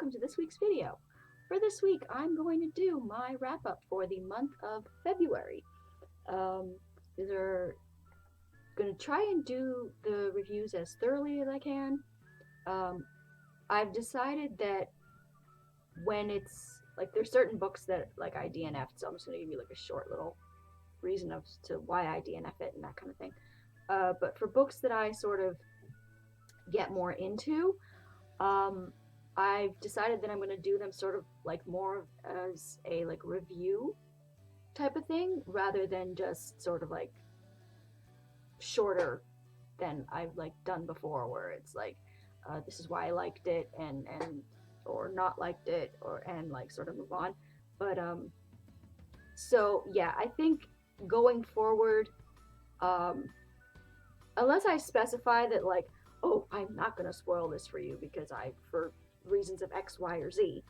welcome to this week's video. For this week, I'm going to do my wrap-up for the month of February. These are going to try and do the reviews as thoroughly as I can. I've decided that when it's, like, there's certain books that, like, I DNF'd, so I'm just going to give you, like, a short little reason as to why I DNF it and that kind of thing. But for books that I sort of get more into, I've decided that I'm going to do them sort of like more as a like review type of thing rather than just sort of like shorter than I've like done before, where it's like this is why I liked it and or not liked it and like sort of move on. But so yeah, I think going forward, unless I specify that like, oh, I'm not going to spoil this for you because for reasons of X, Y, or Z,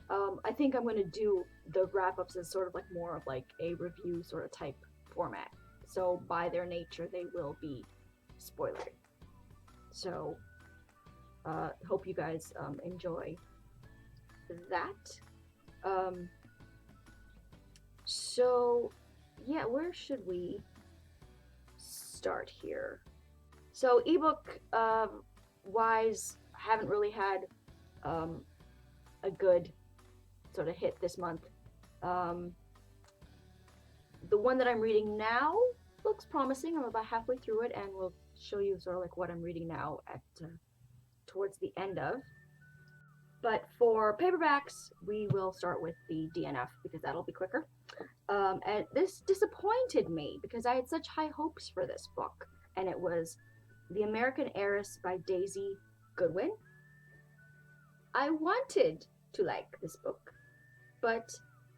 I think I'm going to do the wrap-ups as sort of like more of like a review sort of type format. So by their nature, they will be spoilery. So hope you guys enjoy that. So yeah, where should we start here? So ebook wise, haven't really had a good sort of hit this month. The one that I'm reading now looks promising. I'm about halfway through it, and we'll show you sort of like what I'm reading now at towards the end of. But for paperbacks, we will start with the DNF because that'll be quicker. And this disappointed me because I had such high hopes for this book, and it was The American Heiress by Daisy Goodwin. I wanted to like this book, but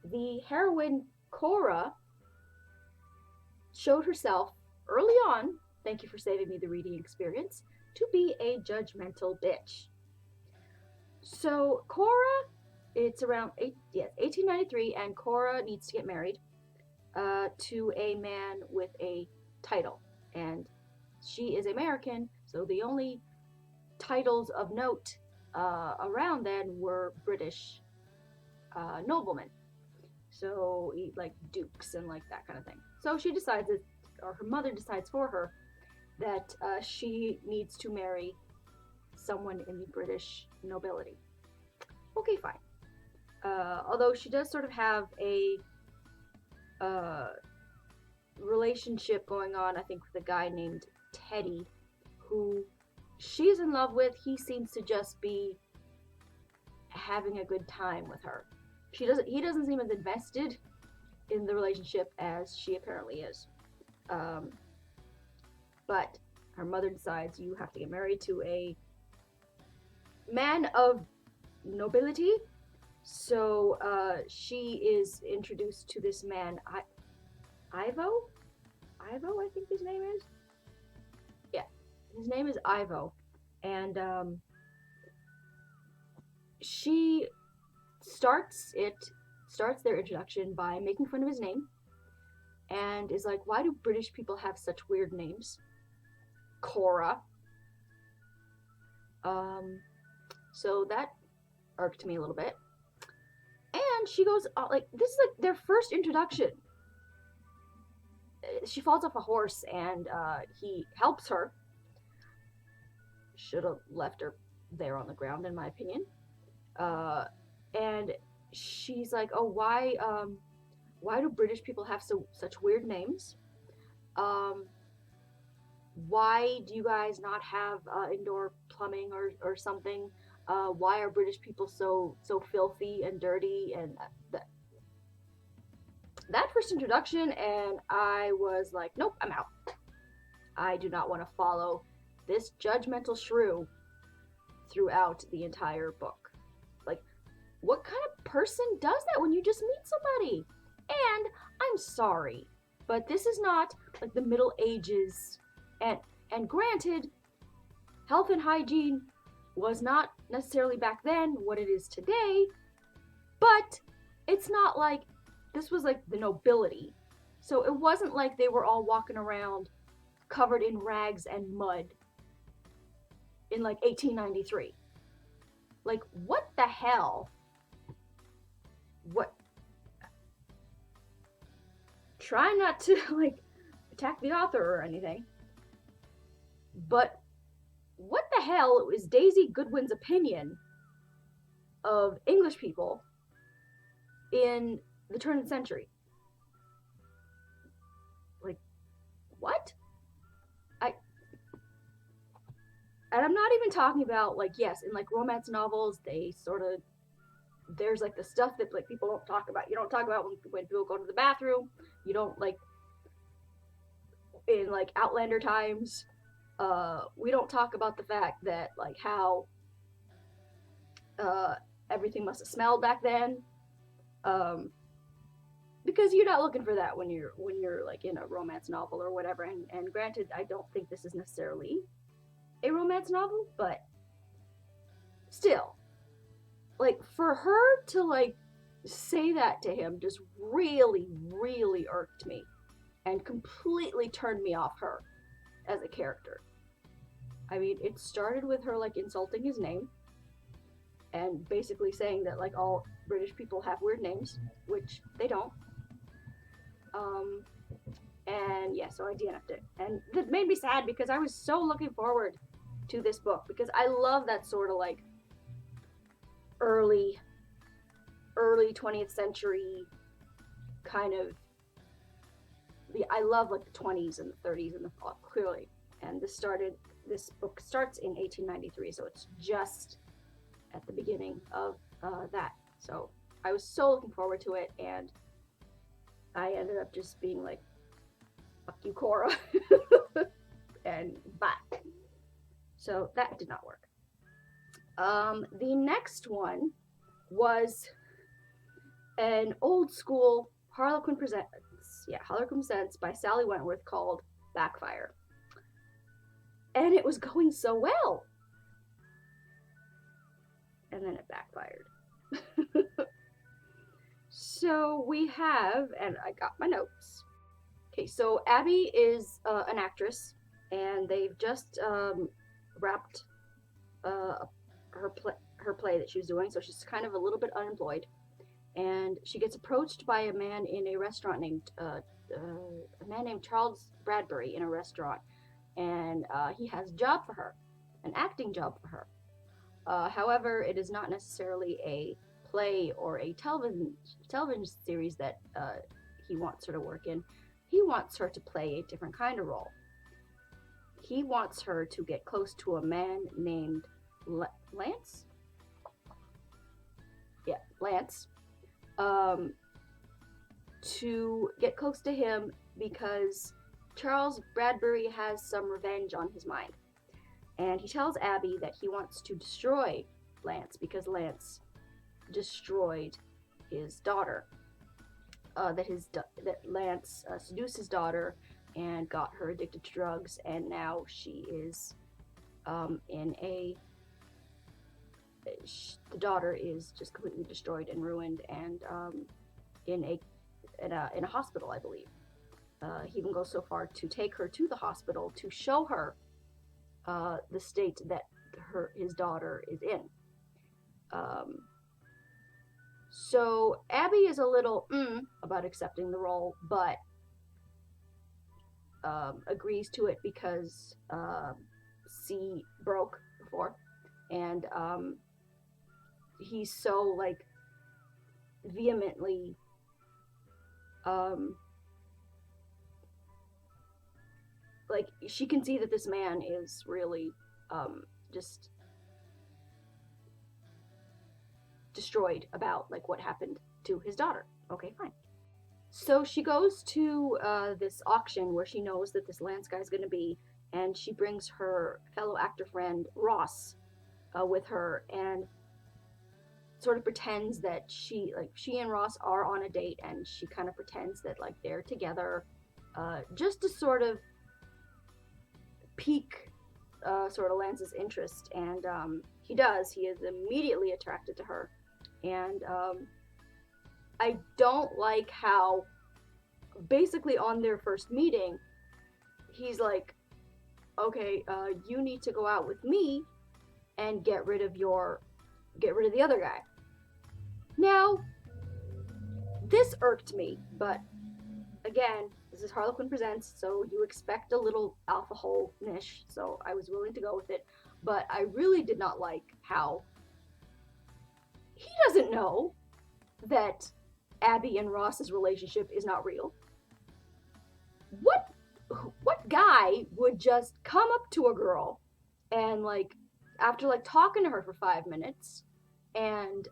the heroine, Cora, showed herself early on, thank you for saving me the reading experience, to be a judgmental bitch. So Cora, it's around 1893, and Cora needs to get married to a man with a title, and she is American, so the only titles of note around then were British noblemen, so like dukes and like that kind of thing. So she decides that, or her mother decides for her, that she needs to marry someone in the British nobility. Okay, fine. Although she does sort of have a relationship going on, I think, with a guy named Teddy, who she's in love with. He seems to just be having a good time with her. He doesn't seem as invested in the relationship as she apparently is. But her mother decides you have to get married to a man of nobility. So she is introduced to this man, Ivo, I think his name is. Yeah, his name is Ivo, and she starts their introduction by making fun of his name, and is like, "Why do British people have such weird names, Cora?" So that irked me a little bit, and she goes like, this is like their first introduction. She falls off a horse, and he helps her. Should have left her there on the ground, in my opinion. And she's like, "Oh, why do British people have such weird names? Why do you guys not have indoor plumbing or something? Why are British people so filthy and dirty?" And that first introduction, and I was like, nope, I'm out. I do not want to follow this judgmental shrew throughout the entire book. Like, what kind of person does that when you just meet somebody? And I'm sorry, but this is not like the Middle Ages, and granted, health and hygiene was not necessarily back then what it is today, but it's not like this was like the nobility. So it wasn't like they were all walking around covered in rags and mud in like 1893. Like, what the hell? What? Try not to, like, attack the author or anything. But what the hell is Daisy Goodwin's opinion of English people in the turn of the century? Like, what? And I'm not even talking about, like, yes, in, like, romance novels, they sort of, there's, like, the stuff that, like, people don't talk about. You don't talk about when people go to the bathroom. You don't, like, in, like, Outlander times, we don't talk about the fact that, like, how everything must have smelled back then. Because you're not looking for that when you're like in a romance novel or whatever. And granted, I don't think this is necessarily a romance novel, but still, like, for her to, like, say that to him just really, really irked me and completely turned me off her as a character. I mean, it started with her, like, insulting his name and basically saying that, like, all British people have weird names, which they don't. And yeah, so I DNF'd it. And that made me sad because I was so looking forward to this book because I love that sort of, like, early 20th century kind of, I love, like, the 20s and the 30s and the, clearly. And this book starts in 1893, so it's just at the beginning of that. So I was so looking forward to it, and I ended up just being like, fuck you, Cora, and bye. So that did not work. The next one was an old school Harlequin Presents by Sally Wentworth called Backfire. And it was going so well. And then it backfired. So we have, and I got my notes. Okay, so Abby is an actress, and they've just wrapped her play that she was doing, so she's kind of a little bit unemployed. And she gets approached by a man in a restaurant named Charles Bradbury in a restaurant, and he has a job for her, an acting job for her. However, it is not necessarily a play or a television series that he wants her to work in. He wants her to play a different kind of role. He wants her to get close to a man named Lance? Yeah, Lance. To get close to him because Charles Bradbury has some revenge on his mind. And he tells Abby that he wants to destroy Lance because Lance destroyed his daughter. That Lance seduced his daughter and got her addicted to drugs, and now she is the daughter is just completely destroyed and ruined, and in a hospital, I believe. He even goes so far to take her to the hospital to show her the state that his daughter is in. So Abby is a little about accepting the role, but agrees to it because C broke before, and he's so, like, vehemently like, she can see that this man is really just destroyed about, like, what happened to his daughter. Okay, fine. So she goes to this auction where she knows that this Lance guy's going to be, and she brings her fellow actor friend Ross with her, and sort of pretends that she and Ross are on a date, and she kind of pretends that, like, they're together, just to sort of pique sort of Lance's interest, and he does. He is immediately attracted to her, and I don't like how basically on their first meeting, he's like, okay, you need to go out with me and get rid of your get rid of the other guy. Now, this irked me, but again, this is Harlequin Presents, so you expect a little alpha hole niche, so I was willing to go with it. But I really did not like how he doesn't know that Abby and Ross's relationship is not real. What guy would just come up to a girl and like after like talking to her for 5 minutes and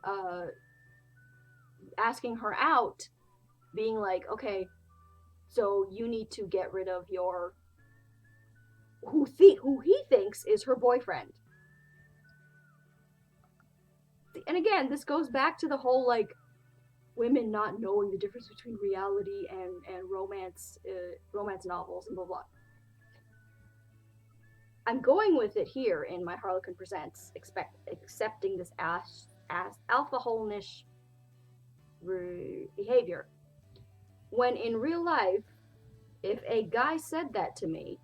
asking her out, being like, okay, so you need to get rid of your who he thinks is her boyfriend. And again, this goes back to the whole like women not knowing the difference between reality and romance novels and blah blah. I'm going with it here in my Harlequin Presents, accepting this as alpha hole-ish behavior. When in real life, if a guy said that to me,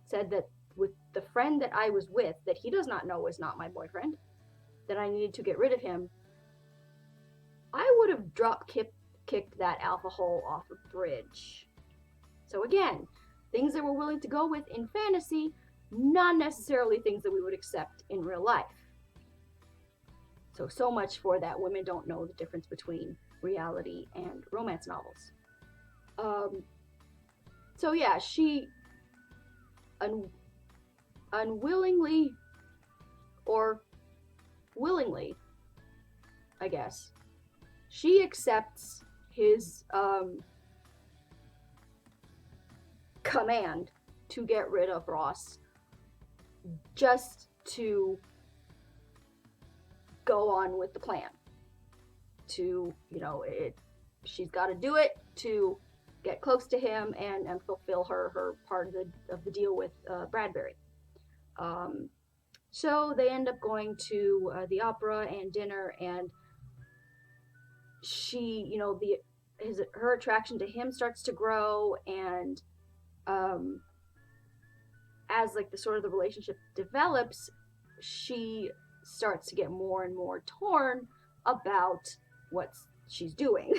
said that with the friend that I was with, that he does not know is not my boyfriend, that I needed to get rid of him, I would have kicked that alpha hole off a bridge. So again, things that we're willing to go with in fantasy, not necessarily things that we would accept in real life. So much for that women don't know the difference between reality and romance novels. So yeah, she unwillingly or willingly, I guess, she accepts his command to get rid of Ross just to go on with the plan. To, she's got to do it to get close to him and fulfill her part of the deal with Bradbury. So they end up going to the opera and dinner, and she, her attraction to him starts to grow, and as like the sort of the relationship develops, she starts to get more and more torn about what she's doing.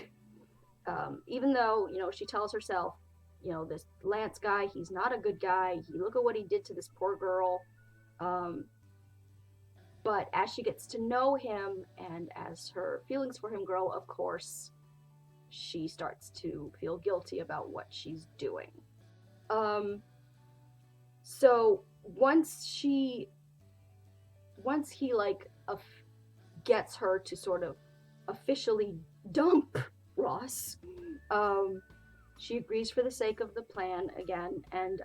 Even though, she tells herself, this Lance guy, he's not a good guy. Look at what he did to this poor girl. But as she gets to know him and as her feelings for him grow, of course, she starts to feel guilty about what she's doing. So once he like gets her to sort of officially dump Ross, she agrees for the sake of the plan again, and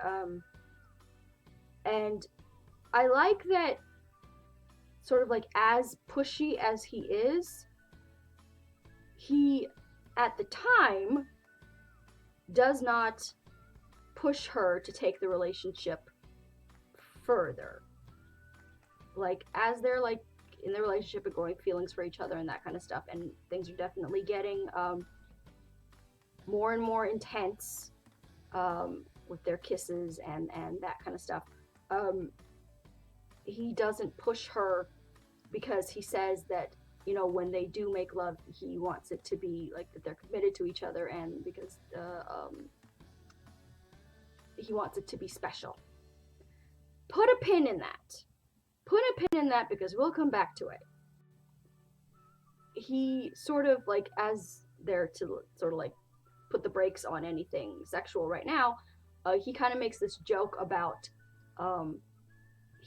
I like that sort of like as pushy as he is, he at the time does not push her to take the relationship further. Like as they're like in the relationship and growing feelings for each other and that kind of stuff, and things are definitely getting more and more intense with their kisses and that kind of stuff. He doesn't push her because he says that, when they do make love, he wants it to be like that they're committed to each other, and because he wants it to be special. Put a pin in that. Because we'll come back to it. He sort of like, as they're to sort of like put the brakes on anything sexual right now, he kind of makes this joke about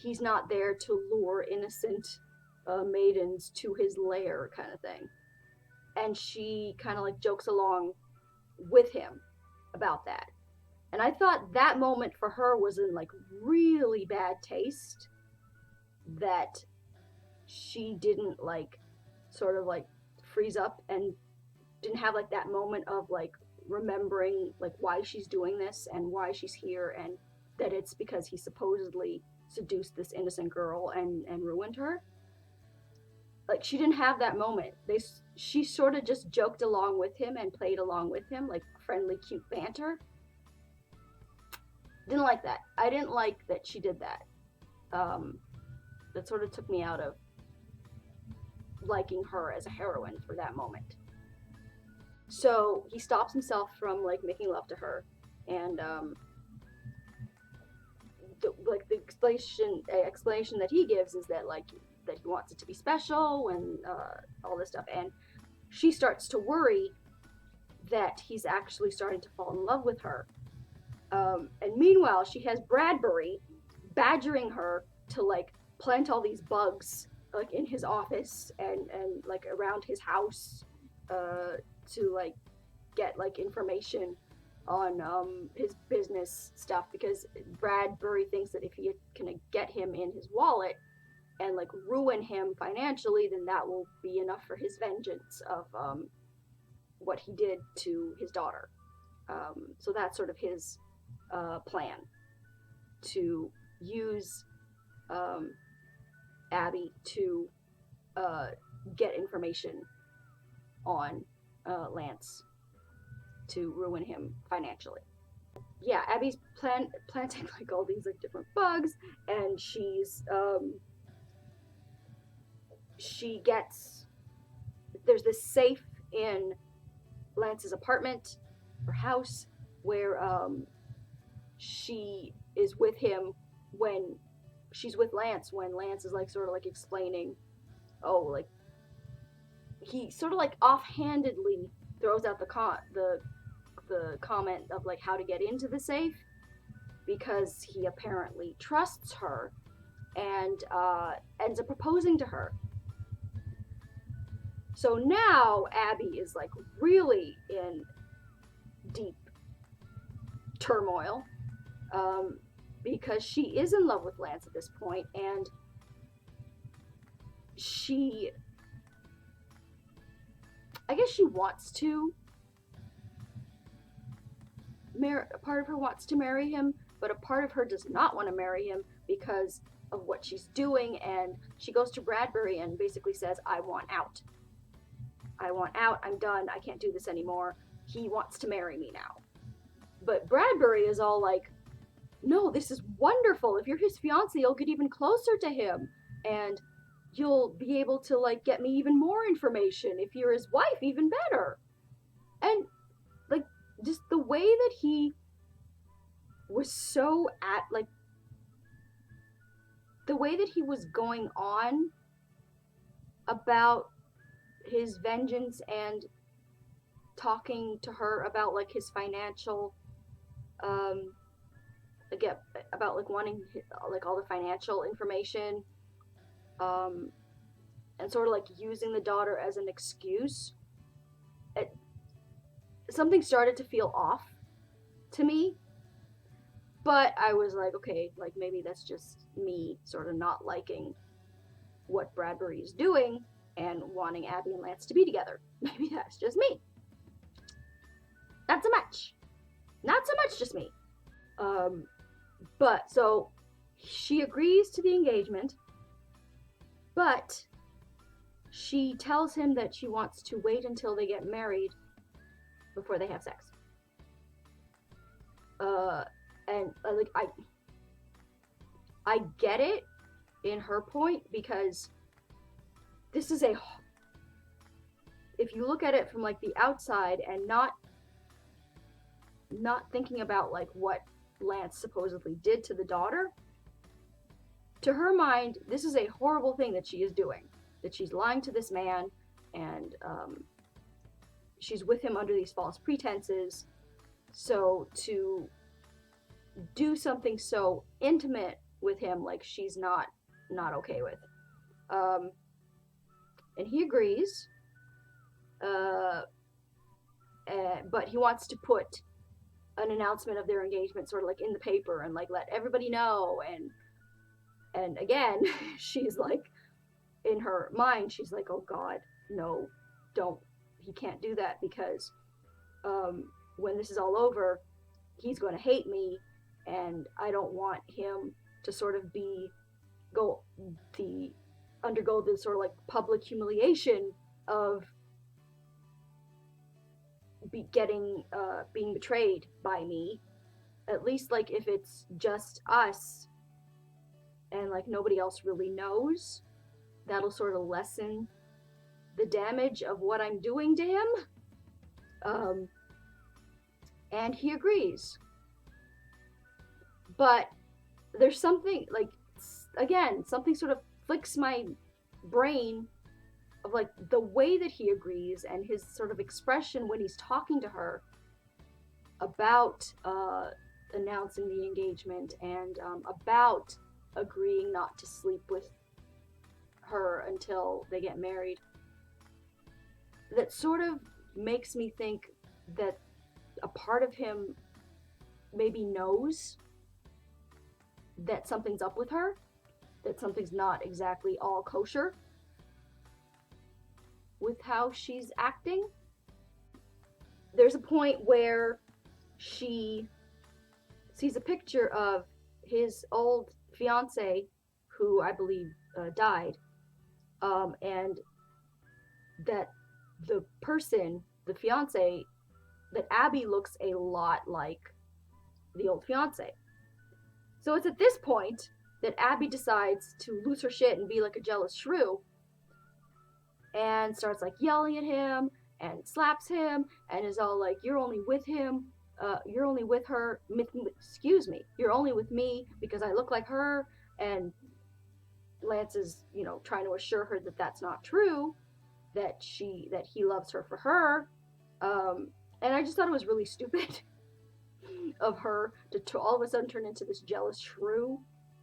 he's not there to lure innocent maidens to his lair kind of thing. And she kind of like jokes along with him about that. And I thought that moment for her was in like really bad taste, that she didn't like sort of like freeze up and didn't have like that moment of like remembering like why she's doing this and why she's here, and that it's because he supposedly seduced this innocent girl and ruined her. Like she didn't have that moment. She sort of just joked along with him and played along with him, like friendly cute banter. Didn't like that. I didn't like that she did that. That sort of took me out of liking her as a heroine for that moment. So he stops himself from like making love to her, and the explanation that he gives is that like that he wants it to be special and all this stuff, and she starts to worry that he's actually starting to fall in love with her. And meanwhile, she has Bradbury badgering her to like plant all these bugs like in his office and like around his house to like get like information on his business stuff, because Bradbury thinks that if he can get him in his wallet and like ruin him financially, then that will be enough for his vengeance of what he did to his daughter. So that's sort of his plan, to use Abby to get information on Lance to ruin him financially. Yeah, Abby's planting like all these like different bugs, and she gets, there's this safe in Lance's apartment or house where she is with him when she's with Lance, when Lance is like sort of like explaining, oh, like he sort of like offhandedly throws out the comment of like how to get into the safe, because he apparently trusts her and ends up proposing to her. So now Abby is like really in deep turmoil, because she is in love with Lance at this point, and I guess she wants to a part of her wants to marry him, but a part of her does not want to marry him because of what she's doing, and she goes to Bradbury and basically says, I want out, I'm done, I can't do this anymore, he wants to marry me now. But Bradbury is all like, no, this is wonderful, if you're his fiance you'll get even closer to him, and you'll be able to like get me even more information, if you're his wife even better. And like just the way that he was so the way that he was going on about his vengeance and talking to her about like his financial again about like wanting like all the financial information, and sort of like using the daughter as an excuse, something started to feel off to me. But I was like, okay, like maybe that's just me sort of not liking what Bradbury is doing and wanting Abby and Lance to be together. Maybe that's just me. Not so much just me. But so she agrees to the engagement, but she tells him that she wants to wait until they get married before they have sex. And like I get it in her point, because this is if you look at it from like the outside and not thinking about like what Lance supposedly did to the daughter, to her mind this is a horrible thing that she is doing, that she's lying to this man, and she's with him under these false pretenses. So to do something so intimate with him, like she's not okay with. And he agrees, but he wants to put an announcement of their engagement sort of like in the paper and like let everybody know, and again she's like, in her mind she's like, oh god, no, don't, he can't do that, because when this is all over he's going to hate me, and I don't want him to sort of undergo the sort of like public humiliation of being betrayed by me. At least like if it's just us and like nobody else really knows, that'll sort of lessen the damage of what I'm doing to him. And he agrees. But there's something, like, again, something sort of flicks my brain of, like, the way that he agrees and his sort of expression when he's talking to her about announcing the engagement and about agreeing not to sleep with her until they get married. That sort of makes me think that a part of him maybe knows that something's up with her, that something's not exactly all kosher with how she's acting. There's a point where she sees a picture of his old fiance, who I believe died, and that the person, the fiance, that Abby looks a lot like the old fiance. So it's at this point that Abby decides to lose her shit and be like a jealous shrew, and starts like yelling at him and slaps him and is all like, you're only with him, you're only with her, excuse me, you're only with me because I look like her. And Lance is, trying to assure her that that's not true, that he loves her for her. And I just thought it was really stupid of her to all of a sudden turn into this jealous shrew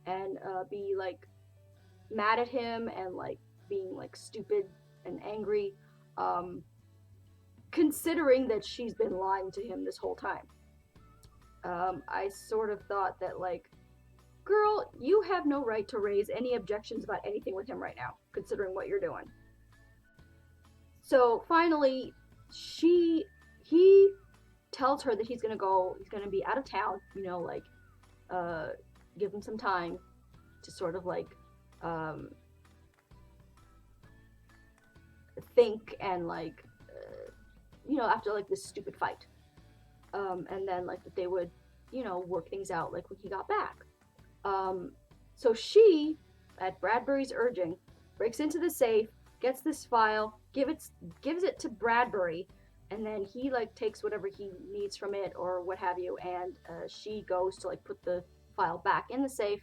and be like mad at him and like being like stupid and angry, considering that she's been lying to him this whole time. I sort of thought that, like, girl, you have no right to raise any objections about anything with him right now, considering what you're doing. So finally, he tells her that he's gonna be out of town, give him some time to sort of like think and like after like this stupid fight, and then like that they would work things out like when he got back. So she, at Bradbury's urging, breaks into the safe, gets this file, gives it to Bradbury, and then he like takes whatever he needs from it or what have you, and she goes to like put the file back in the safe,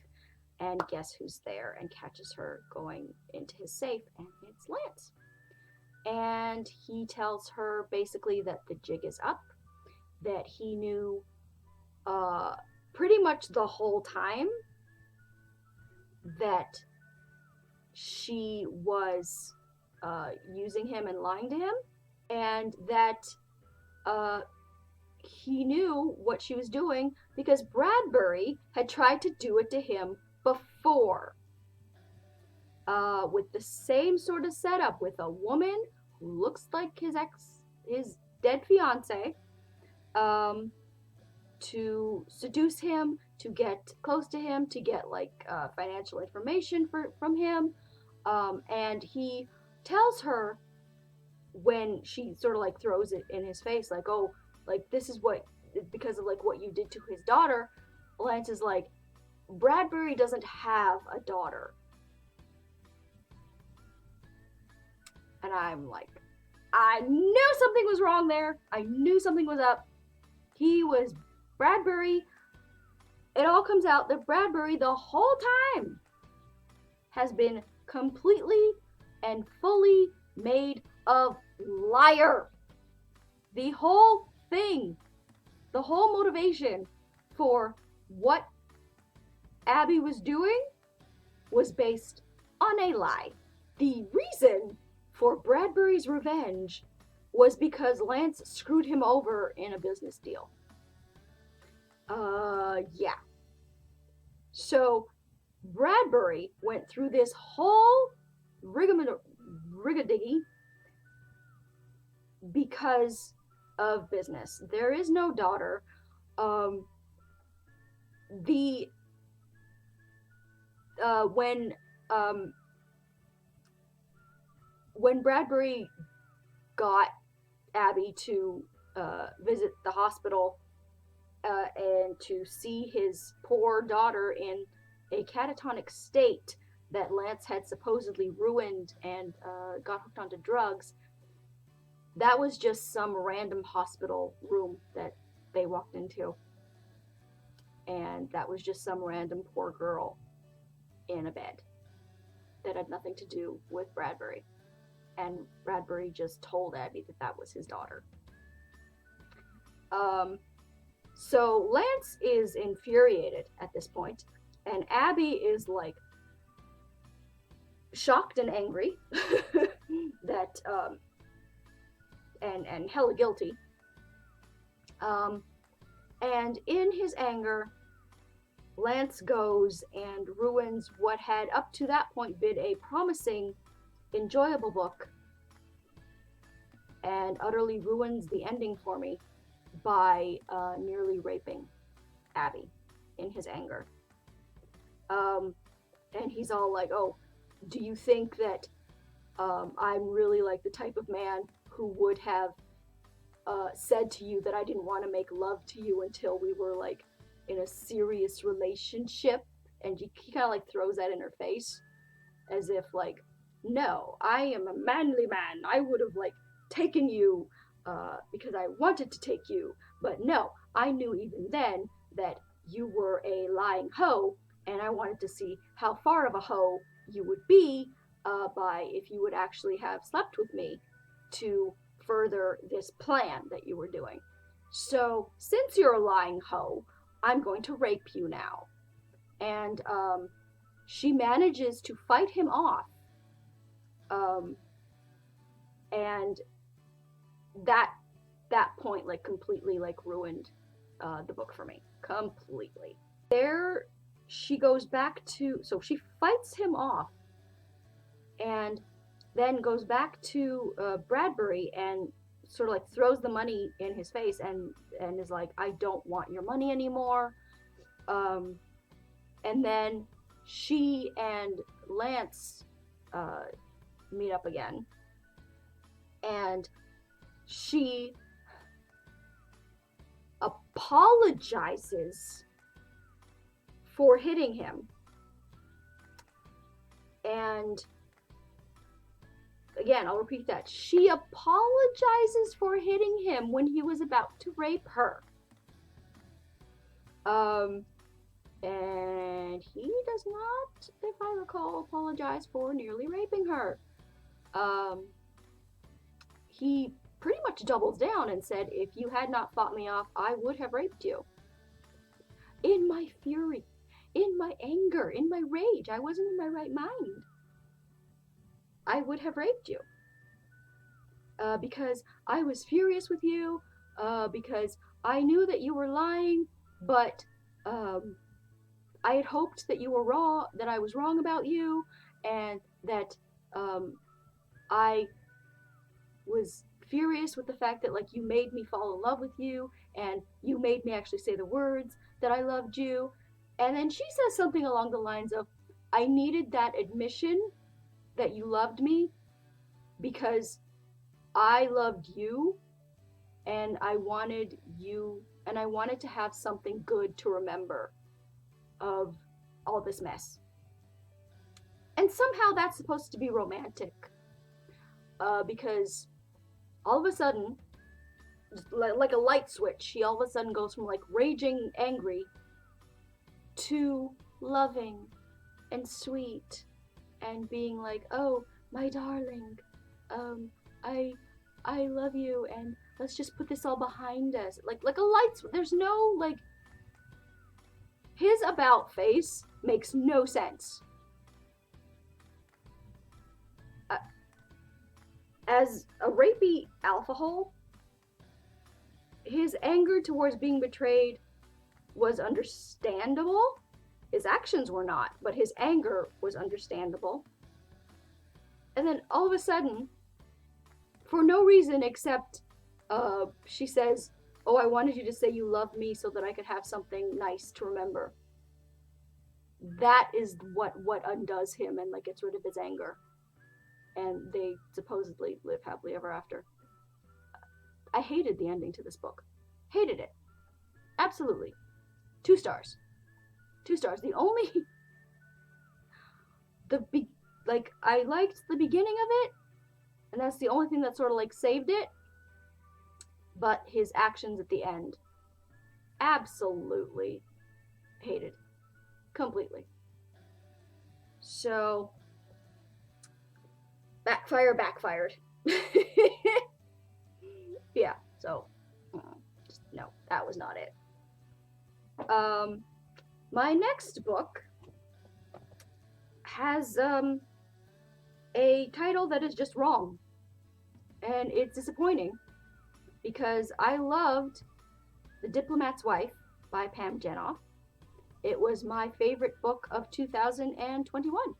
and guess who's there and catches her going into his safe, and it's Lance. And he tells her basically that the jig is up, that he knew pretty much the whole time that she was using him and lying to him, and that he knew what she was doing because Bradbury had tried to do it to him before, with the same sort of setup, with a woman who looks like his dead fiance, to seduce him, to get close to him, to get like financial information from him, and he tells her, when she sort of like throws it in his face, like, oh, like this is what, because of like what you did to his daughter. Lance is like, Bradbury doesn't have a daughter. And I'm like, I knew something was wrong there. I knew something was up. Bradbury, it all comes out that Bradbury the whole time has been completely and fully made of liar. The whole thing, the whole motivation for what Abby was doing was based on a lie. The reason for Bradbury's revenge was because Lance screwed him over in a business deal. Yeah. So Bradbury went through this whole rigadiggy because of business. There is no daughter. When Bradbury got Abby to visit the hospital and to see his poor daughter in a catatonic state, that Lance had supposedly ruined and got hooked onto drugs, that was just some random hospital room that they walked into. And that was just some random poor girl in a bed that had nothing to do with Bradbury. And Bradbury just told Abby that that was his daughter. So Lance is infuriated at this point, and Abby is like shocked and angry that and hella guilty. And in his anger, Lance goes and ruins what had up to that point been a promising, enjoyable book, and utterly ruins the ending for me by nearly raping Abby in his anger. And he's all like, oh, do you think that I'm really like the type of man who would have said to you that I didn't want to make love to you until we were like in a serious relationship? And he kind of like throws that in her face as if like, no, I am a manly man. I would have like taken you because I wanted to take you, but no, I knew even then that you were a lying hoe, and I wanted to see how far of a hoe you would be by if you would actually have slept with me to further this plan that you were doing. So since you're a lying hoe, I'm going to rape you now. And she manages to fight him off. And that point like completely like ruined the book for me. Completely. There she goes back to, so she fights him off and then goes back to Bradbury and sort of like throws the money in his face and is like, I don't want your money anymore. And then she and Lance meet up again, and she apologizes for hitting him. And again, I'll repeat that. She apologizes for hitting him when he was about to rape her. And he does not, if I recall, apologize for nearly raping her. He pretty much doubles down and said, if you had not fought me off, I would have raped you. In my fury, in my anger, in my rage, I wasn't in my right mind. I would have raped you. Because I was furious with you, because I knew that you were lying, but I had hoped that you were wrong, that I was wrong about you, and that I was furious with the fact that like you made me fall in love with you, and you made me actually say the words that I loved you. And then she says something along the lines of, I needed that admission that you loved me because I loved you, and I wanted you, and I wanted to have something good to remember of all this mess. And somehow that's supposed to be romantic, because all of a sudden, like a light switch, she all of a sudden goes from like raging angry to loving and sweet and being like, oh, my darling, I love you, and let's just put this all behind us. Like a light switch. There's no like, his about face makes no sense. As a rapey alpha hole, his anger towards being betrayed was understandable. His actions were not, but his anger was understandable. And then all of a sudden, for no reason except she says, oh, I wanted you to say you loved me so that I could have something nice to remember. That is what undoes him and like gets rid of his anger. And they supposedly live happily ever after. I hated the ending to this book. Hated it. Absolutely. 2 stars. 2 stars. The only I liked the beginning of it, and that's the only thing that sort of like saved it. But his actions at the end, absolutely hated, completely. So backfired. Yeah. So just, no, that was not it. My next book has a title that is just wrong, and it's disappointing because I loved The Diplomat's Wife by Pam Jenoff. It was my favorite book of 2021.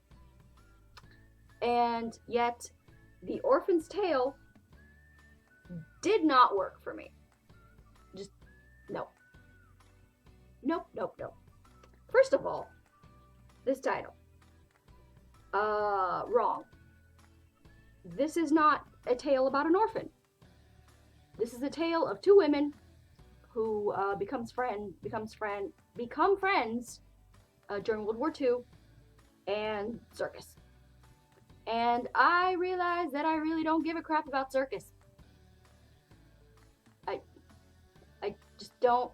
And yet, The Orphan'S Tale did not work for me. Just, no. Nope. First of all, this title. Wrong. This is not a tale about an orphan. This is a tale of two women who become friends during World War II and circus. And I realized that I really don't give a crap about circus. I just don't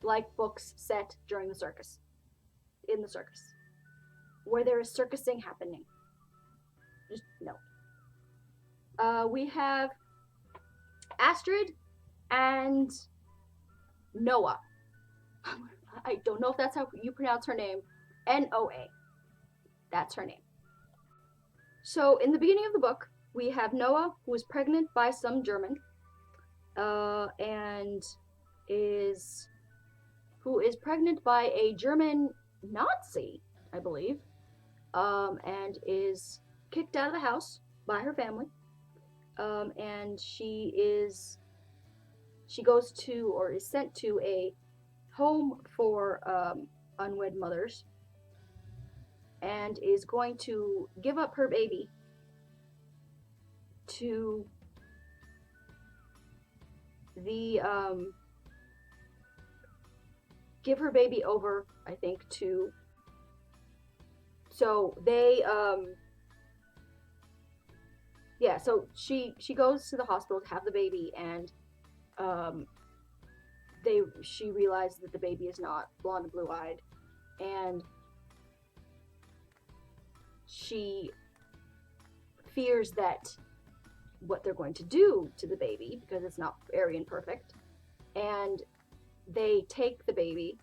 like books set during the circus. In the circus. Where there is circusing happening. Just no. We have Astrid and Noah. I don't know if that's how you pronounce her name. Noa. That's her name. So in the beginning of the book, we have Noah, who is pregnant by some German, and who is pregnant by a German Nazi, I believe, and is kicked out of the house by her family, and she goes to, or is sent to, a home for unwed mothers, and is going to give up her baby to give her baby over, I think, to, so they, yeah, so she goes to the hospital to have the baby, and she realizes that the baby is not blonde and blue-eyed, and she fears that what they're going to do to the baby, because it's not Aryan perfect, and they take the baby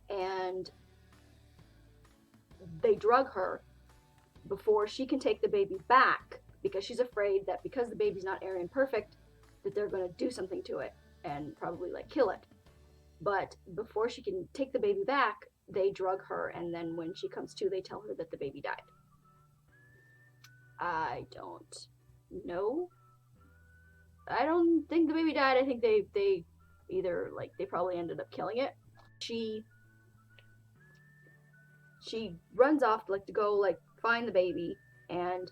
and they drug her before she can take the baby back, because she's afraid that because the baby's not Aryan perfect, that they're going to do something to it and probably like kill it. But before she can take the baby back, they drug her, and then when she comes to, they tell her that the baby died. I don't know. I don't think the baby died. I think they either, like, they probably ended up killing it. She runs off, like, to go, like, find the baby, and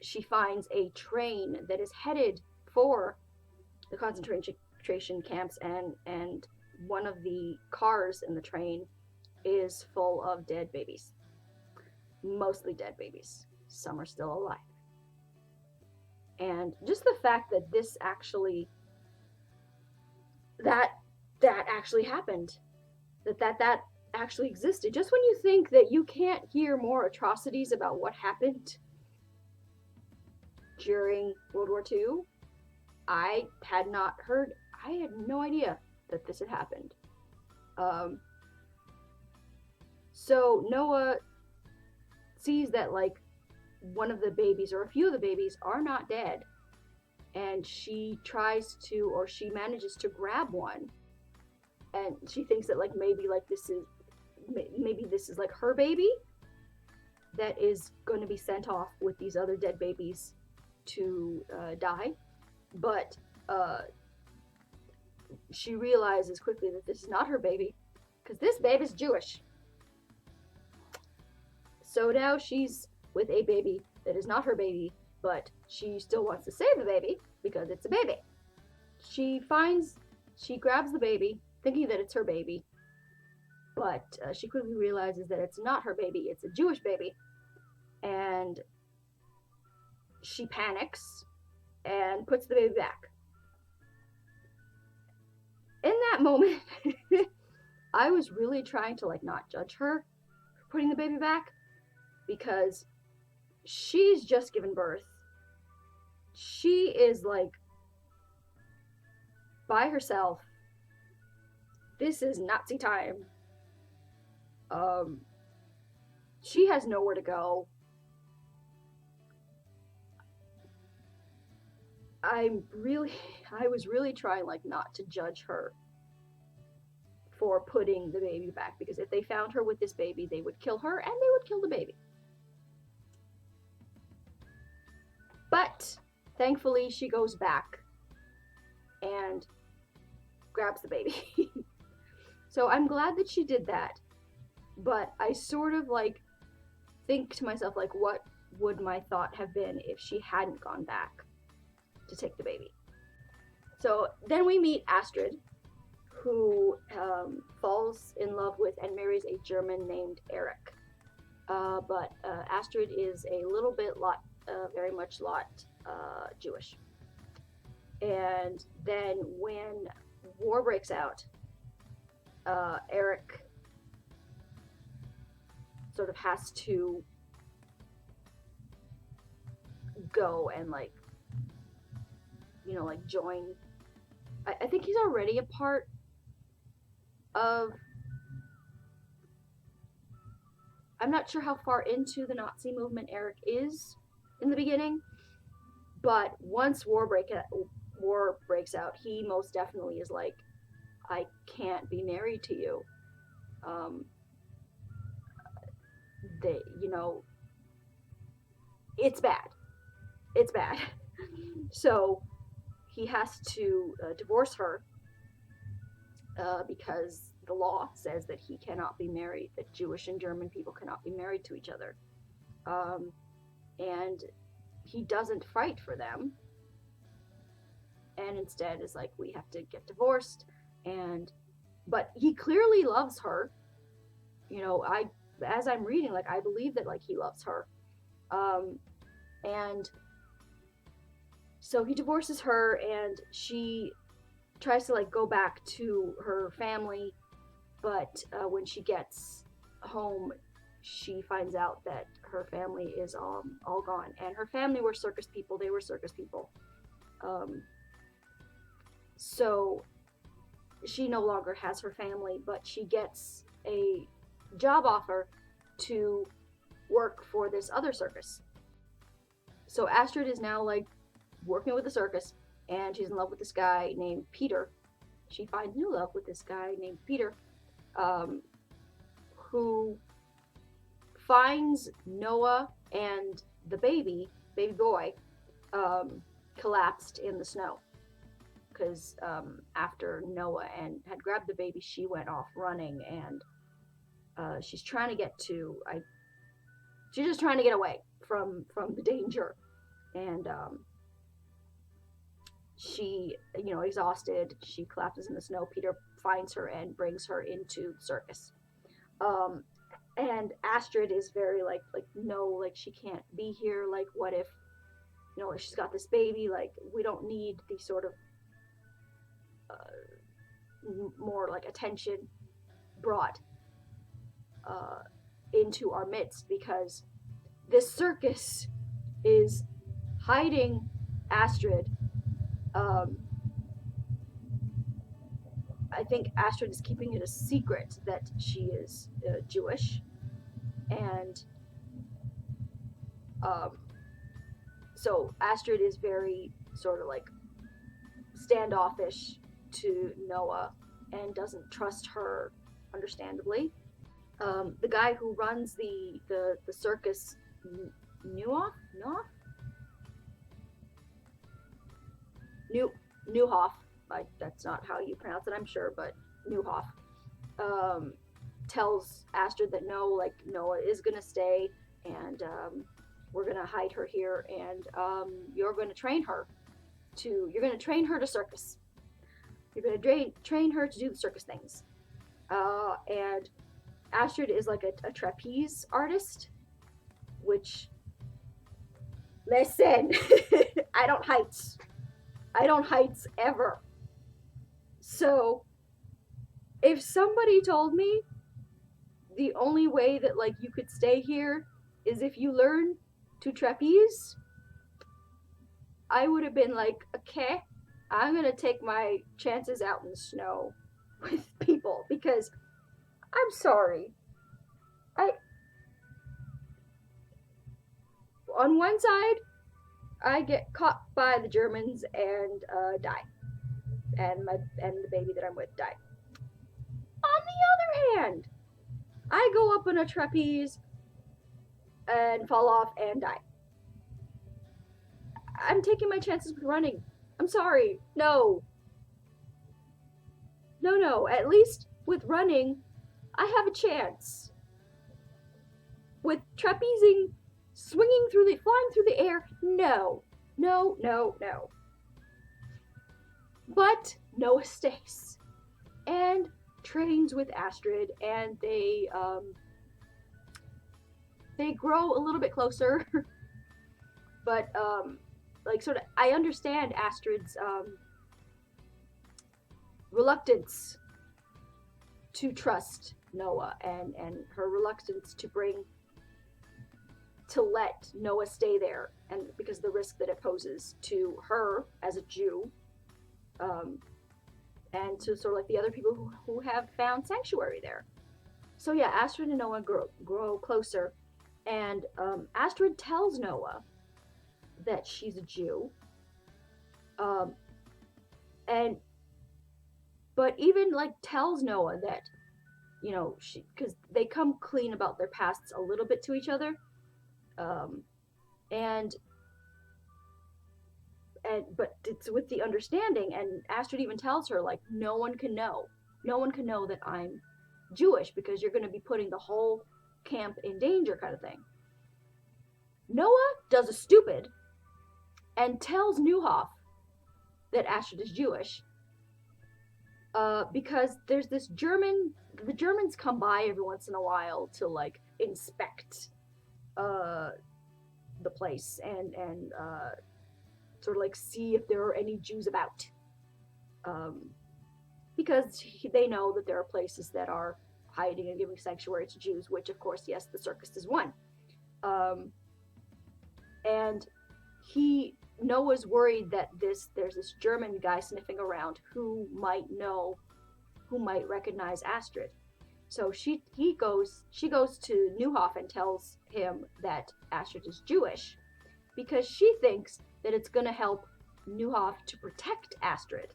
she finds a train that is headed for the concentration camps, and one of the cars in the train is full of dead babies. Mostly dead babies. Some are still alive. And just the fact that this actually, that actually happened, that actually existed, just when you think that you can't hear more atrocities about what happened during World War II, I had no idea that this had happened. So Noah sees that, like, one of the babies, or a few of the babies, are not dead, and she manages to grab one, and she thinks that, like, maybe this is like her baby that is going to be sent off with these other dead babies to die, but she realizes quickly that this is not her baby, because this baby's Jewish. So now she's with a baby that is not her baby, but she still wants to save the baby because it's a baby. She grabs the baby, thinking that it's her baby, but she quickly realizes that it's not her baby, it's a Jewish baby, and she panics and puts the baby back. In that moment, I was really trying to like not judge her for putting the baby back, because she's just given birth. She is like by herself. This is Nazi time. She has nowhere to go. I was really trying like not to judge her for putting the baby back, because if they found her with this baby, they would kill her and they would kill the baby. But thankfully, she goes back and grabs the baby. So I'm glad that she did that. But I sort of like think to myself, like, what would my thought have been if she hadn't gone back to take the baby? So then we meet Astrid, who falls in love with and marries a German named Eric. But Astrid is a little bit very much Jewish. And then when war breaks out, Eric sort of has to go and like join. I think he's already a part of, I'm not sure how far into the Nazi movement Eric is in the beginning, but once war breaks out, he most definitely is like, I can't be married to you. It's bad. It's bad. So he has to divorce her because the law says that he cannot be married, that Jewish and German people cannot be married to each other. And he doesn't fight for them, and instead is like, we have to get divorced. But he clearly loves her. As I'm reading, like, I believe that like he loves her. And so he divorces her, and she tries to like go back to her family, but when she gets home, she finds out that her family is all gone, and her family were circus people. They were circus people. So she no longer has her family, but she gets a job offer to work for this other circus. So Astrid is now like working with the circus, and she's in love with this guy named Peter. She finds new love with this guy named Peter, who finds Noah and the baby boy, collapsed in the snow. Because after Noah had grabbed the baby, she went off running, and she's trying to get she's just trying to get away from the danger. And she, exhausted, she collapses in the snow. Peter finds her and brings her into the circus. And Astrid is very like, no, like, she can't be here. Like, what if, she's got this baby, like, we don't need these sort of more like attention brought into our midst, because this circus is hiding Astrid. I think Astrid is keeping it a secret that she is Jewish, and so Astrid is very sort of like standoffish to Noah and doesn't trust her, understandably. The guy who runs the circus, Newhoff, that's not how you pronounce it, I'm sure, but Newhoff, tells Astrid that no, like, Noah is gonna stay, and we're gonna hide her here, and you're gonna train her to circus. You're gonna train her to do the circus things, and Astrid is like a trapeze artist, which, listen, I don't heights. I don't heights ever. So, if somebody told me the only way that like you could stay here is if you learn to trapeze, I would have been like, okay, I'm gonna take my chances out in the snow with people because I'm sorry. On one side, I get caught by the Germans and die, and the baby that I'm with died. On the other hand, I go up on a trapeze and fall off and die. I'm taking my chances with running. I'm sorry. No. No. At least with running, I have a chance. With trapezing, flying through the air, no. But Noah stays and trains with Astrid, and they grow a little bit closer. But like sort of, I understand Astrid's reluctance to trust Noah and her reluctance to let Noah stay there, and because of the risk that it poses to her as a Jew, and to sort of like the other people who have found sanctuary there. So yeah, Astrid and Noah grow closer, and Astrid tells Noah that she's a Jew, but even like tells Noah that, you know, because they come clean about their pasts a little bit to each other, but it's with the understanding, and Astrid even tells her, like, no one can know that I'm Jewish because you're going to be putting the whole camp in danger, kind of thing. Noah does a stupid and tells Newhoff that Astrid is Jewish, because there's this the Germans come by every once in a while to like inspect the place and sort of like see if there are any Jews about, because they know that there are places that are hiding and giving sanctuary to Jews, which of course, yes, the circus is one. And Noah's worried that there's this German guy sniffing around who might recognize Astrid. So she goes to Newhoff and tells him that Astrid is Jewish, because she thinks that it's going to help Newhoff to protect Astrid,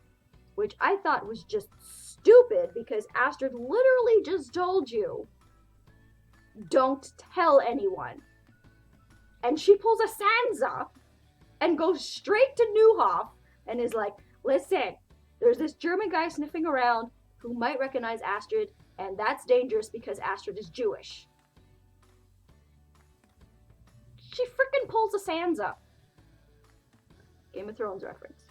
which I thought was just stupid, because Astrid literally just told you, don't tell anyone. And she pulls a Sansa and goes straight to Newhoff and is like, listen, there's this German guy sniffing around who might recognize Astrid, and that's dangerous because Astrid is Jewish. She freaking pulls a Sansa. Game of Thrones reference.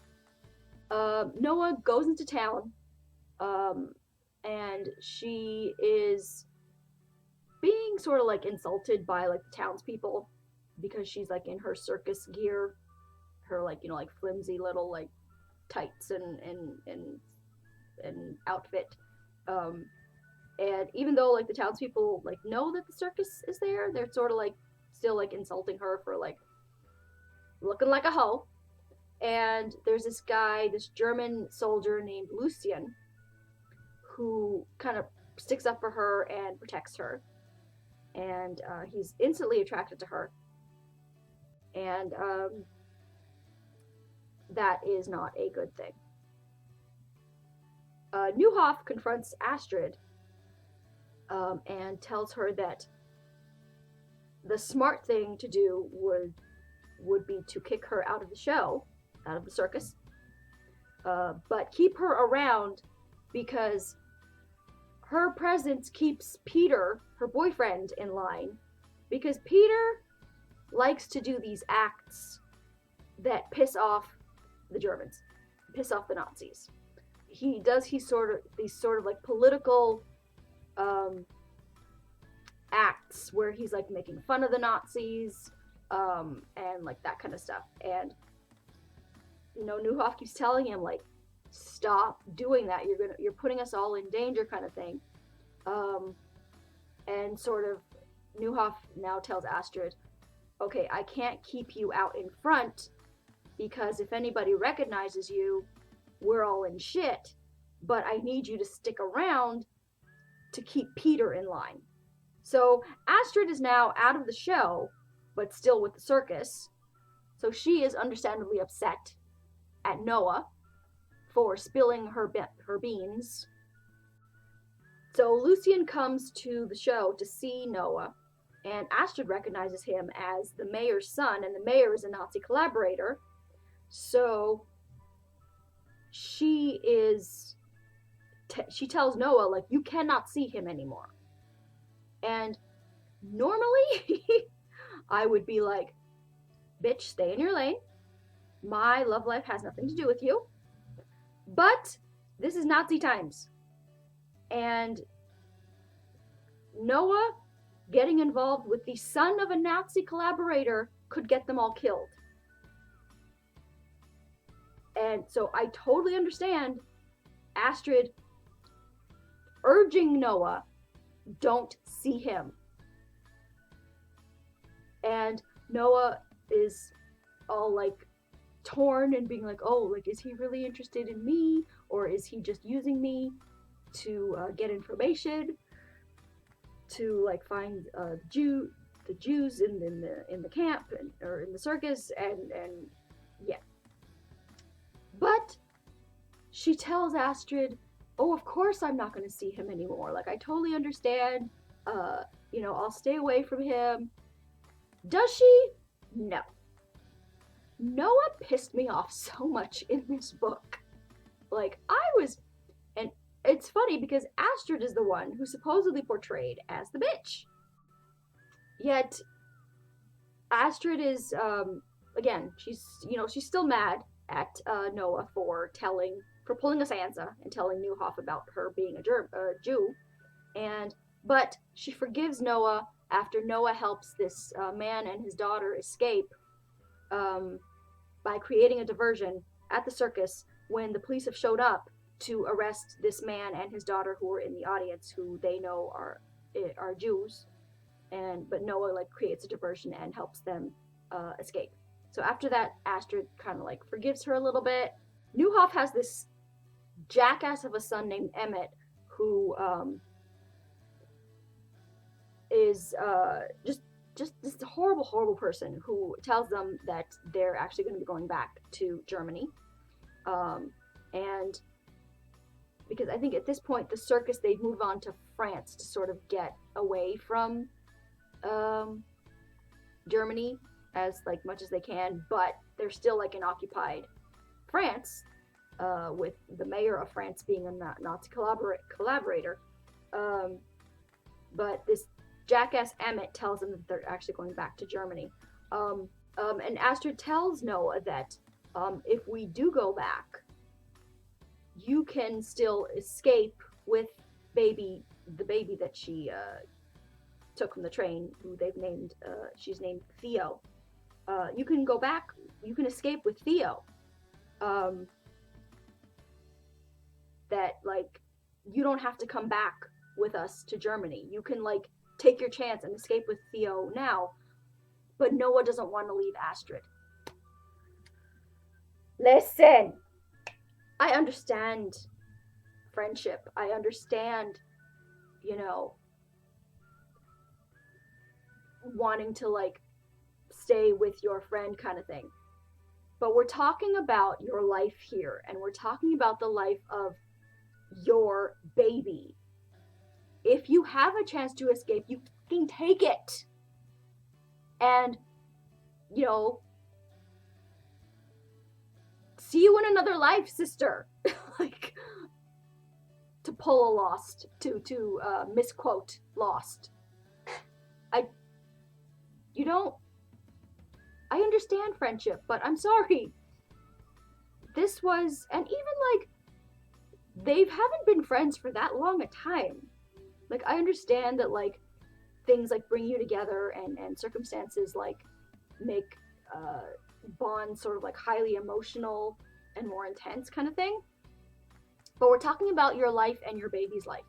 Noah goes into town, and she is being sort of like insulted by like the townspeople because she's like in her circus gear, her like, you know, like flimsy little like tights and outfit. And even though like the townspeople like know that the circus is there, they're sort of like still like insulting her for like looking like a hoe. And there's this German soldier named Lucien, who kind of sticks up for her and protects her. And he's instantly attracted to her. And that is not a good thing. Newhoff confronts Astrid and tells her that the smart thing to do would be to kick her out of the show, out of the circus, but keep her around because her presence keeps Peter, her boyfriend, in line, because Peter likes to do these acts that piss off the Germans, piss off the Nazis. He does these sort of like political acts where he's like making fun of the Nazis, and like that kind of stuff. And Newhoff keeps telling him like, stop doing that. You're putting us all in danger, kind of thing. And sort of Newhoff now tells Astrid, okay, I can't keep you out in front because if anybody recognizes you, we're all in shit. But I need you to stick around to keep Peter in line. So Astrid is now out of the show, but still with the circus. So she is understandably upset at Noah for spilling her beans. So Lucien comes to the show to see Noah, and Astrid recognizes him as the mayor's son, and the mayor is a Nazi collaborator. So she tells Noah, like, you cannot see him anymore. And normally, I would be like, bitch, stay in your lane. My love life has nothing to do with you. But this is Nazi times. And Noah getting involved with the son of a Nazi collaborator could get them all killed. And so I totally understand Astrid urging Noah, don't see him. And Noah is all like torn and being like, oh, like, is he really interested in me? Or is he just using me to get information? To like find the Jews in the camp or in the circus, and yeah. But she tells Astrid, oh, of course I'm not going to see him anymore. Like, I totally understand. I'll stay away from him. Does she? No. Noah pissed me off so much in this book. Like, and it's funny because Astrid is the one who's supposedly portrayed as the bitch. Yet, Astrid is, again, she's still mad at Noah for pulling a Sansa and telling Newhoff about her being a Jew. But she forgives Noah after Noah helps this man and his daughter escape by creating a diversion at the circus when the police have showed up to arrest this man and his daughter who are in the audience, who they know are Jews. But Noah like creates a diversion and helps them escape. So after that, Astrid kind of like forgives her a little bit. Newhoff has this jackass of a son named Emmett who is just this horrible person who tells them that they're actually going to be going back to Germany. And because I think at this point the circus, they've moved on to France to sort of get away from Germany as like much as they can, but they're still like in occupied France, with the mayor of France being a Nazi collaborator. But this jackass Emmett tells them that they're actually going back to Germany. And Astrid tells Noah that if we do go back, you can still escape with the baby that she took from the train, who she's named Theo. You can go back, you can escape with Theo. That like, you don't have to come back with us to Germany. You can like take your chance and escape with Theo now. But Noah doesn't want to leave Astrid. Listen, I understand friendship. I understand, wanting to like stay with your friend kind of thing. But we're talking about your life here, and we're talking about the life of your baby. If you have a chance to escape, you fucking take it. And, see you in another life, sister. Like, to pull a Lost, to misquote Lost. I understand friendship, but I'm sorry. This was, and even like, they haven't been friends for that long a time. Like, I understand that like, things like bring you together, and circumstances like make bonds sort of like highly emotional and more intense kind of thing. But we're talking about your life and your baby's life.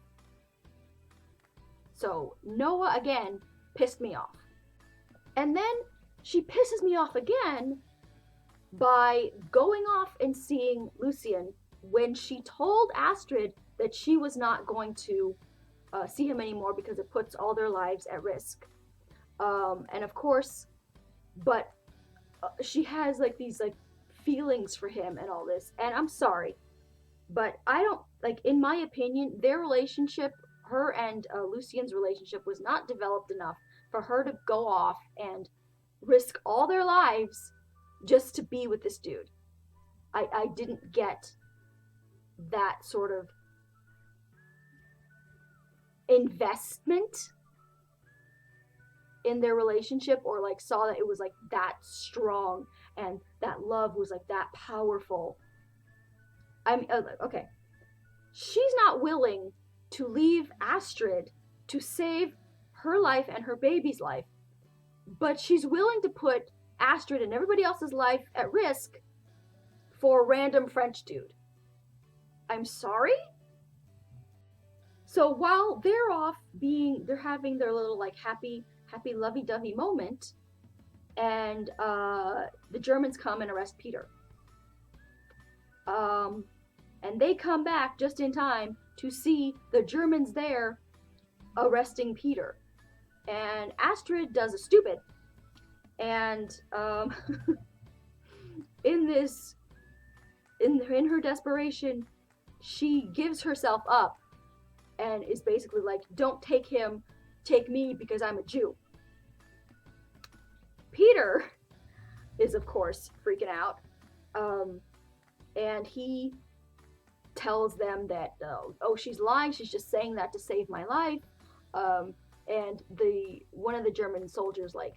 So Noah again pissed me off. And then she pisses me off again by going off and seeing Lucien when she told Astrid that she was not going to see him anymore because it puts all their lives at risk. And of course, but she has like these like feelings for him and all this. And I'm sorry, but I don't, like, in my opinion, their relationship, her and Lucien's relationship, was not developed enough for her to go off and risk all their lives just to be with this dude. I didn't get that sort of investment in their relationship, or like saw that it was like that strong and that love was like that powerful. I mean, okay, she's not willing to leave Astrid to save her life and her baby's life, but she's willing to put Astrid and everybody else's life at risk for a random French dude. I'm sorry? So while they're off they're having their little like happy lovey-dovey moment, and the Germans come and arrest Peter. And they come back just in time to see the Germans there arresting Peter. And Astrid does a stupid. And in her desperation, she gives herself up and is basically like, don't take him, take me because I'm a Jew. Peter is, of course, freaking out. And he tells them that, oh, she's lying, she's just saying that to save my life. And one of the German soldiers like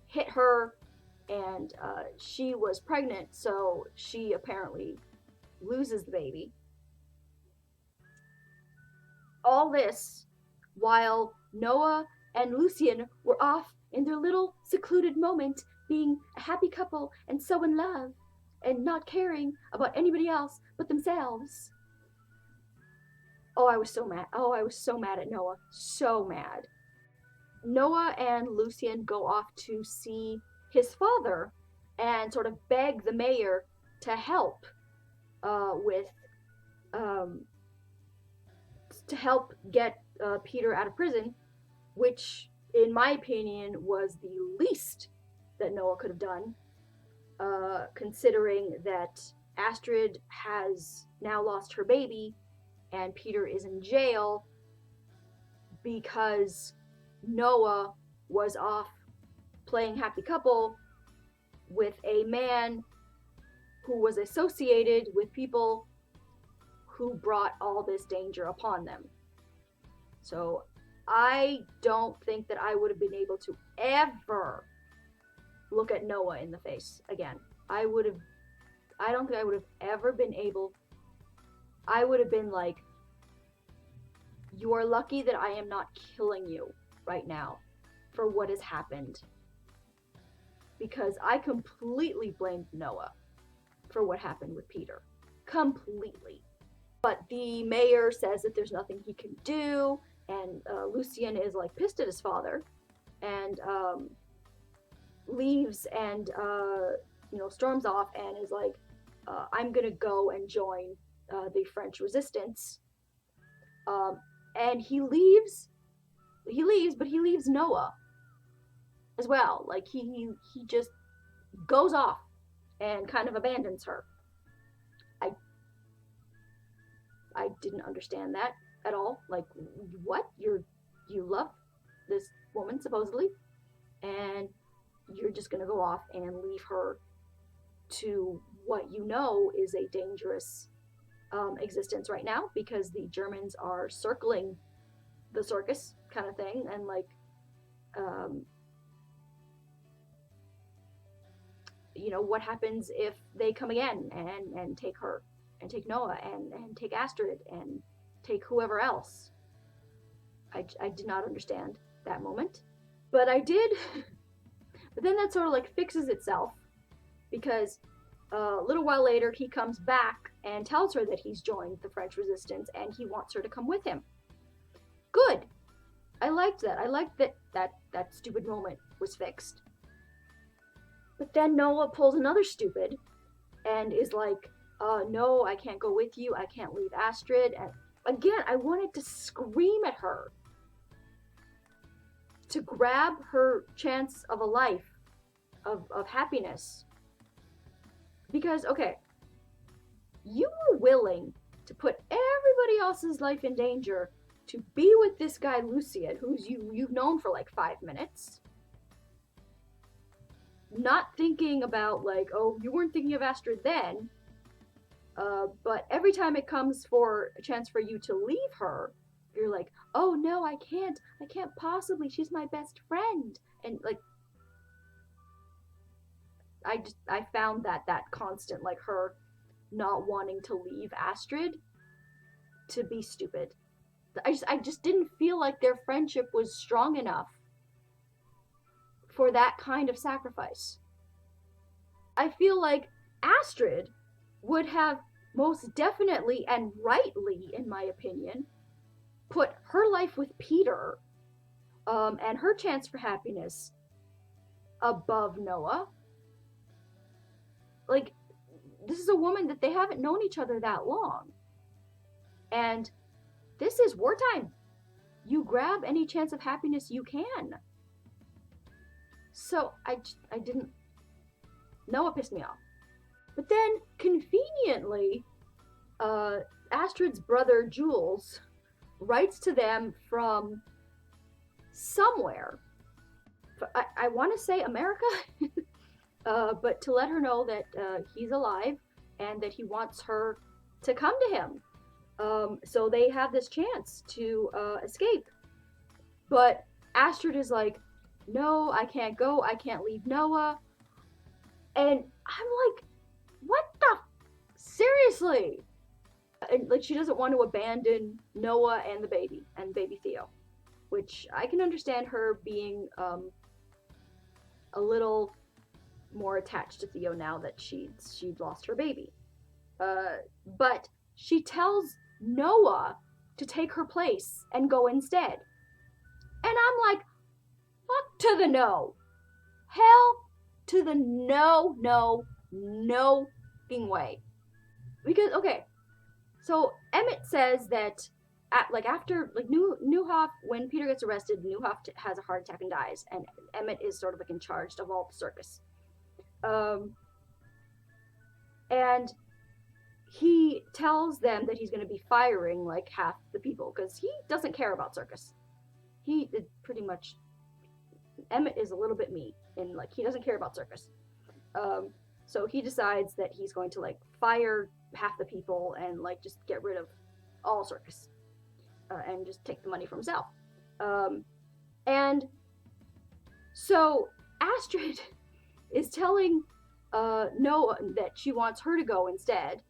hit her, and she was pregnant, so she apparently loses the baby. All this while Noah and Lucien were off in their little secluded moment, being a happy couple and so in love and not caring about anybody else but themselves. Oh, I was so mad. Oh, I was so mad at Noah. So mad. Noah and Lucien go off to see his father and sort of beg the mayor to help to help get Peter out of prison, which, in my opinion, was the least that Noah could have done, considering that Astrid has now lost her baby and Peter is in jail because Noah was off playing happy couple with a man who was associated with people who brought all this danger upon them. So I don't think that I would have been able to ever look at Noah in the face again. I don't think I would have ever been able. I would have been like, you are lucky that I am not killing you right now for what has happened. Because I completely blamed Noah for what happened with Peter. Completely. But the mayor says that there's nothing he can do, and Lucien is like pissed at his father, and leaves and storms off and is like, I'm gonna go and join the French resistance. And he leaves, but he leaves Noah as well. Like he just goes off and kind of abandons her. I didn't understand that at all. Like, what? You love this woman supposedly, and you're just gonna go off and leave her to what you know is a dangerous existence right now, because the Germans are circling the circus kind of thing, and like what happens if they come again and take her and take Noah and take Astrid and take whoever else. I did not understand. that moment. But I did, but then that sort of like fixes itself because a little while later he comes back and tells her that he's joined the French resistance and he wants her to come with him. Good. I liked that. I liked that stupid moment was fixed. But then Noah pulls another stupid and is like, no, I can't go with you. I can't leave Astrid. And again, I wanted to scream at her to grab her chance of a life, of happiness. Because, okay, you were willing to put everybody else's life in danger to be with this guy Lucien, who's you've known for like 5 minutes. Not thinking about like, oh, you weren't thinking of Astrid then, but every time it comes for a chance for you to leave her, you're like, oh no, I can't possibly, she's my best friend. And like, I found that constant, like her not wanting to leave Astrid, to be stupid. I just didn't feel like their friendship was strong enough for that kind of sacrifice. I feel like Astrid would have most definitely and rightly, in my opinion, put her life with Peter and her chance for happiness above Noah. Like, this is a woman that they haven't known each other that long. And this is wartime. You grab any chance of happiness you can. So I didn't. Noah pissed me off. But then, conveniently, Astrid's brother Jules writes to them from somewhere. I want to say America, but to let her know that he's alive and that he wants her to come to him. So they have this chance to escape. But Astrid is like, no, I can't go. I can't leave Noah. And I'm like, what the? Seriously? And like, she doesn't want to abandon Noah and the baby, and baby Theo. Which I can understand her being a little more attached to Theo now that she'd lost her baby. But she tells Noah to take her place and go instead. And I'm like, fuck to the no. Hell to the no fucking way. Because, okay, so Emmett says that after Newhoff, when Peter gets arrested, Newhoff has a heart attack and dies, and Emmett is sort of like in charge of all the circus. And he tells them that he's going to be firing like half the people because he doesn't care about circus. He pretty much, Emmett is a little bit me in like he doesn't care about circus. So he decides that he's going to like fire half the people and like just get rid of all circus and just take the money for himself. And so Astrid is telling Noah that she wants her to go instead,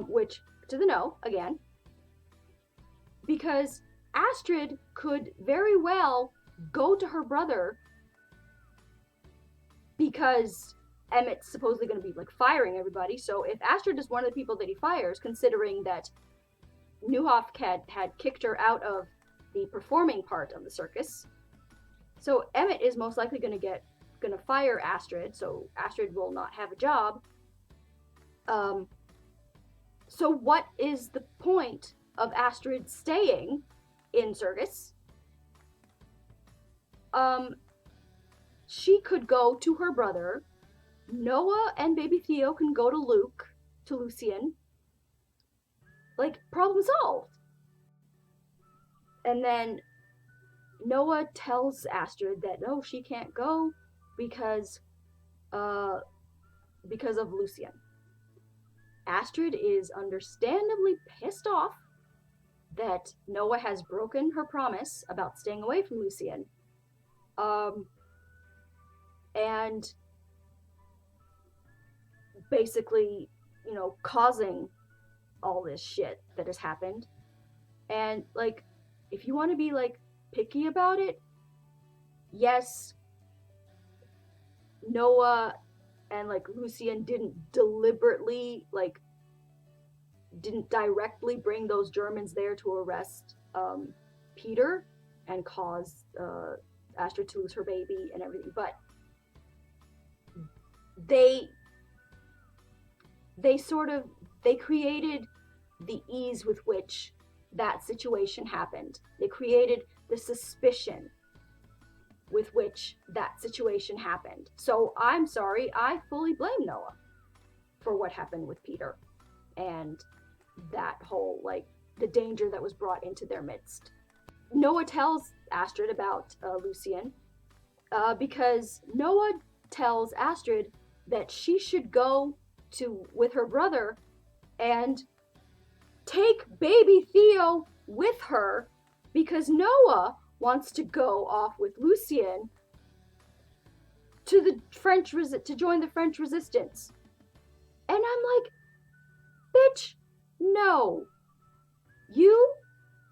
which to the no again, because Astrid could very well go to her brother because Emmett's supposedly going to be like firing everybody. So if Astrid is one of the people that he fires, considering that Newhoff had kicked her out of the performing part of the circus, so Emmett is most likely going to fire Astrid. So Astrid will not have a job. So what is the point of Astrid staying in circus? She could go to her brother. Noah and baby Theo can go to Lucien. Like, problem solved. And then Noah tells Astrid that no, she can't go because of Lucien. Astrid is understandably pissed off that Noah has broken her promise about staying away from Lucien. And basically, causing all this shit that has happened. And like, if you want to be like picky about it, yes, Noah and like Lucien didn't directly bring those Germans there to arrest Peter and cause Astrid to lose her baby and everything, but they they created the ease with which that situation happened. They created the suspicion with which that situation happened. So I'm sorry, I fully blame Noah for what happened with Peter and that whole, like, the danger that was brought into their midst. Noah tells Astrid about Lucien because Noah tells Astrid that she should go with her brother and take baby Theo with her because Noah wants to go off with Lucien to join the French resistance. And I'm like, bitch, no. You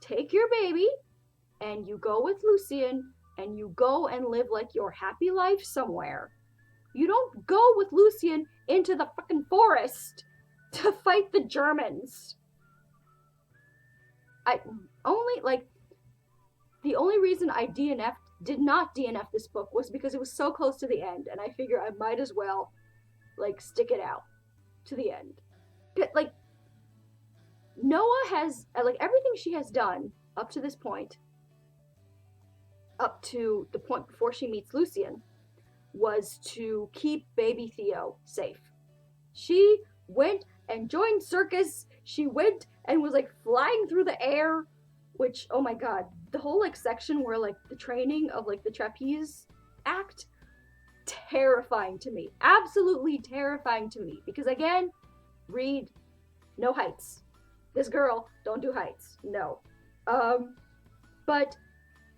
take your baby and you go with Lucien and you go and live like your happy life somewhere. You don't go with Lucien into the fucking forest to fight the Germans. The only reason I did not DNF this book was because it was so close to the end, and I figure I might as well, like, stick it out to the end. Like, Noah has, like, everything she has done up to this point, up to the point before she meets Lucien, was to keep baby Theo safe. She went and joined circus. She went and was, like, flying through the air, which, oh my god, the whole, like, section where, like, the training of, like, the trapeze act, terrifying to me. Absolutely terrifying to me. Because, again, read, no heights. This girl, don't do heights. No. But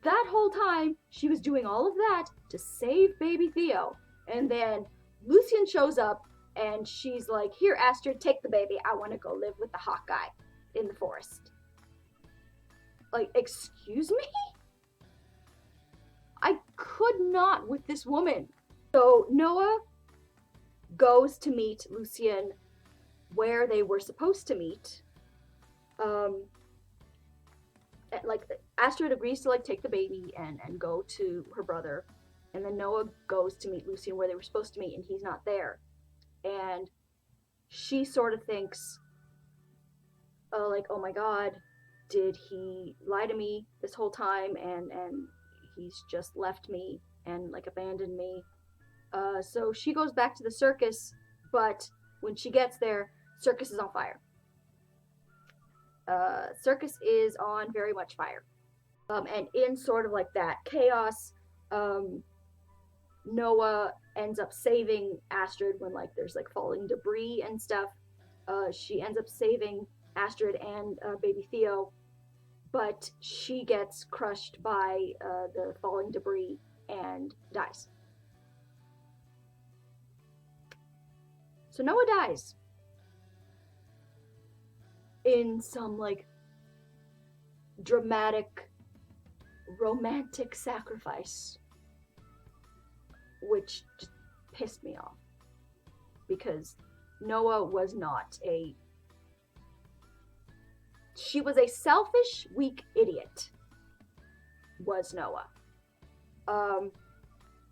that whole time, she was doing all of that to save baby Theo. And then Lucien shows up, and she's like, here, Astrid, take the baby. I want to go live with the hot guy in the forest. Like, excuse me? I could not with this woman. So Noah goes to meet Lucien where they were supposed to meet. Like, Astrid agrees to, like, take the baby and go to her brother. And then Noah goes to meet Lucien where they were supposed to meet, and he's not there. And she sort of thinks, like, oh my god, did he lie to me this whole time and he's just left me and, like, abandoned me? So she goes back to the circus, but when she gets there, circus is on fire. Circus is on very much fire. And in sort of like that chaos, Noah ends up saving Astrid when, like, there's, like, falling debris and stuff. She ends up saving Astrid and baby Theo, but she gets crushed by the falling debris and dies. So Noah dies in some, like, dramatic, romantic sacrifice, which just pissed me off. Because Noah was not she was a selfish, weak idiot, was Noah.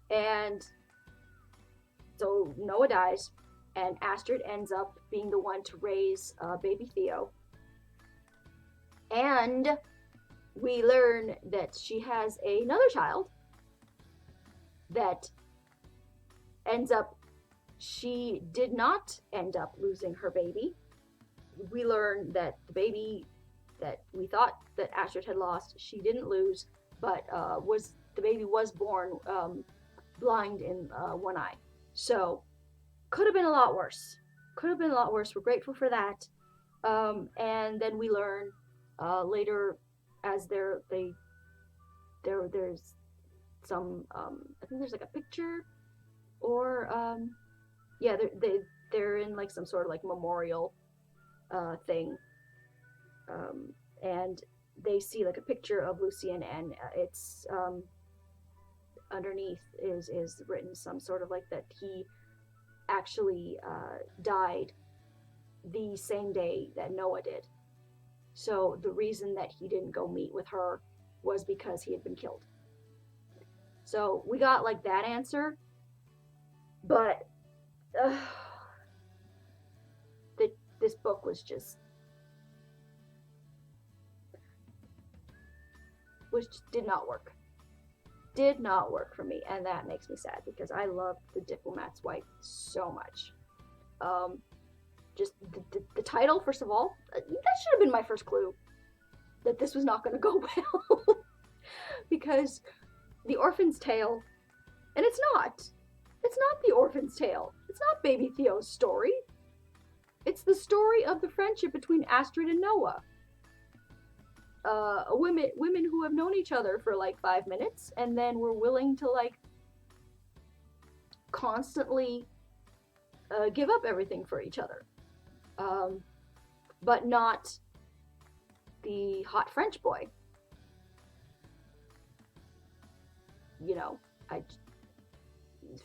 And so Noah dies, and Astrid ends up being the one to raise baby Theo. And we learn that she has another child that she did not end up losing her baby. We learn that the baby that we thought that Astrid had lost, she didn't lose, but the baby was born blind in one eye. So could have been a lot worse. We're grateful for that. And then we learn later, as there's some I think there's, like, a picture, or they're in, like, some sort of, like, memorial thing, and they see, like, a picture of Lucien, and it's underneath is written some sort of like that he actually died the same day that Noah did. So the reason that he didn't go meet with her was because he had been killed. So we got like that answer, but this book was just did not work. Did not work for me, and that makes me sad because I loved The Diplomat's Wife so much. Just the title, first of all, that should have been my first clue that this was not going to go well. Because The Orphan's Tale, and it's not The Orphan's Tale. It's not Baby Theo's story. It's the story of the friendship between Astrid and Noah. Women who have known each other for like 5 minutes and then were willing to like constantly give up everything for each other. But not the hot French boy. You know,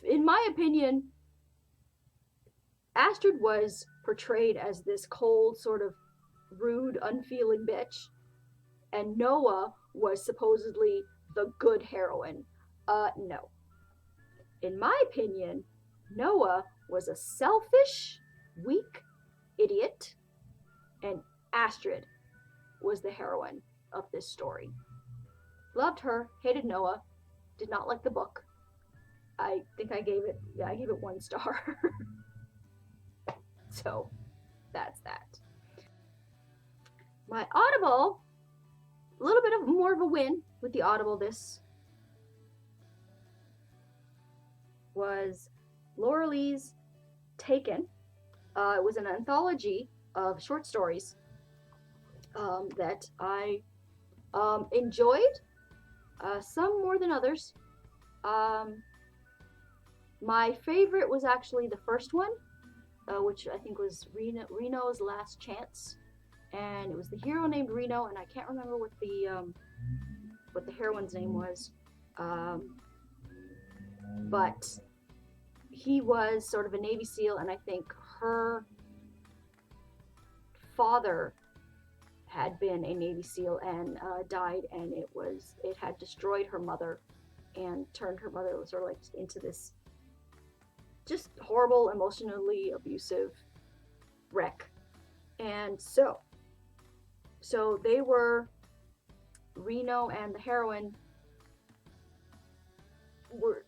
in my opinion, Astrid was portrayed as this cold, sort of rude, unfeeling bitch, and Noah was supposedly the good heroine. No. In my opinion, Noah was a selfish, weak idiot, and Astrid was the heroine of this story. Loved her, hated Noah, did not like the book. I think I gave it 1 star. So, that's that. My Audible, a little bit of more of a win with the Audible this was Laura Lee's Taken. It was an anthology of short stories that I enjoyed, some more than others. My favorite was actually the first one, which I think was Reno's Last Chance, and it was the hero named Reno, and I can't remember what the heroine's name was, but he was sort of a Navy SEAL, and I think her father had been a Navy SEAL and died, and it had destroyed her mother and turned her mother sort of like into this just horrible, emotionally abusive wreck. And so they were, Reno and the heroine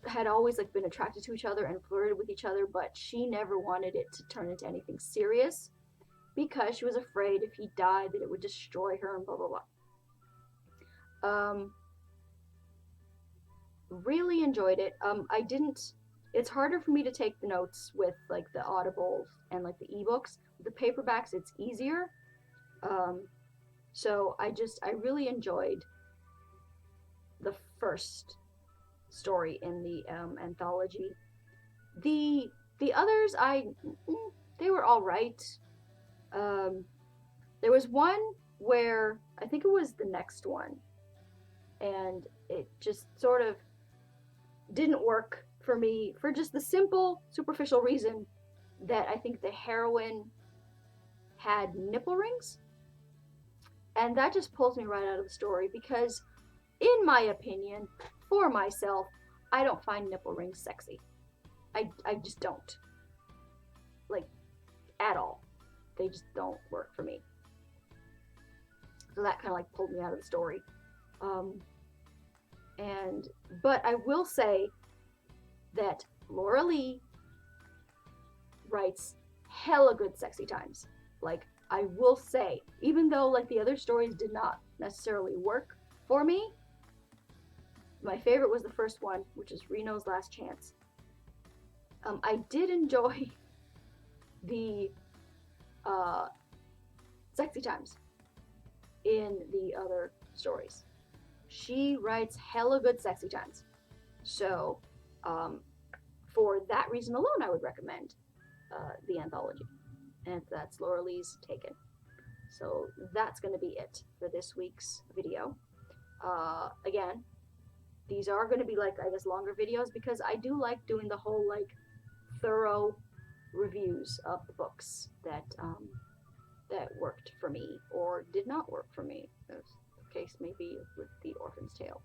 had always like been attracted to each other and flirted with each other, but she never wanted it to turn into anything serious because she was afraid if he died that it would destroy her and blah blah blah. Really enjoyed it. It's harder for me to take the notes with like the Audibles and like the ebooks. With the paperbacks, it's easier. So I really enjoyed the first story in the anthology. The others, they were all right. There was one where I think it was the next one, and it just sort of didn't work for me for just the simple, superficial reason that I think the heroine had nipple rings. And that just pulls me right out of the story because, in my opinion, for myself, I don't find nipple rings sexy. I just don't. Like, at all. They just don't work for me. So that kind of like pulled me out of the story. But I will say that Laura Lee writes hella good sexy times. Like, I will say, even though like the other stories did not necessarily work for me, my favorite was the first one, which is Reno's Last Chance. I did enjoy the sexy times in the other stories. She writes hella good sexy times. So, for that reason alone, I would recommend the anthology. And that's Laura Lee's Taken. So that's going to be it for this week's video. Again, these are going to be like, I guess, longer videos because I do like doing the whole like thorough reviews of the books that that worked for me or did not work for me, as the case may be with the Orphan'S Tale.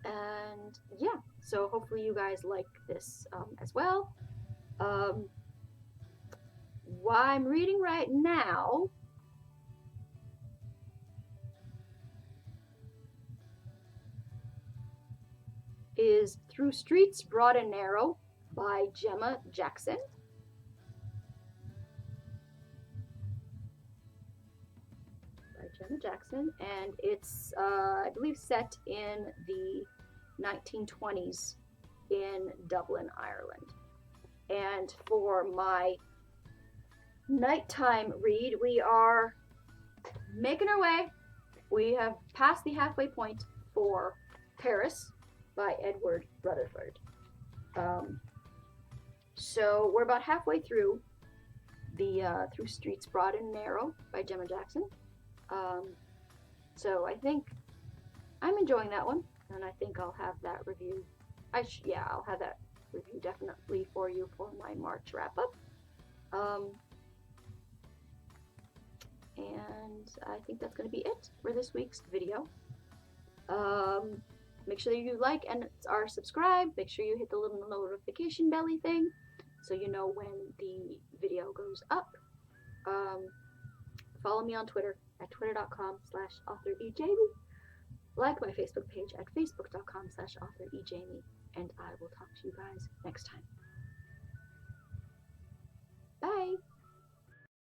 And yeah, so hopefully you guys like this as well. What I'm reading right now is Through Streets Broad and Narrow by Gemma Jackson. And it's, I believe, set in the 1920s in Dublin, Ireland. And for my nighttime read, we are making our way. We have passed the halfway point for Paris by Edward Rutherford. So we're about halfway through the Through Streets Broad and Narrow by Gemma Jackson. So I think I'm enjoying that one, and I think I'll have that review. I'll have that review definitely for you for my March wrap up. And I think that's going to be it for this week's video. Make sure that you like and are subscribed. Make sure you hit the little notification belly thing so you know when the video goes up. Follow me on Twitter at twitter.com/authorejamie. Like my Facebook page at facebook.com/authorejamie. And I will talk to you guys next time. Bye!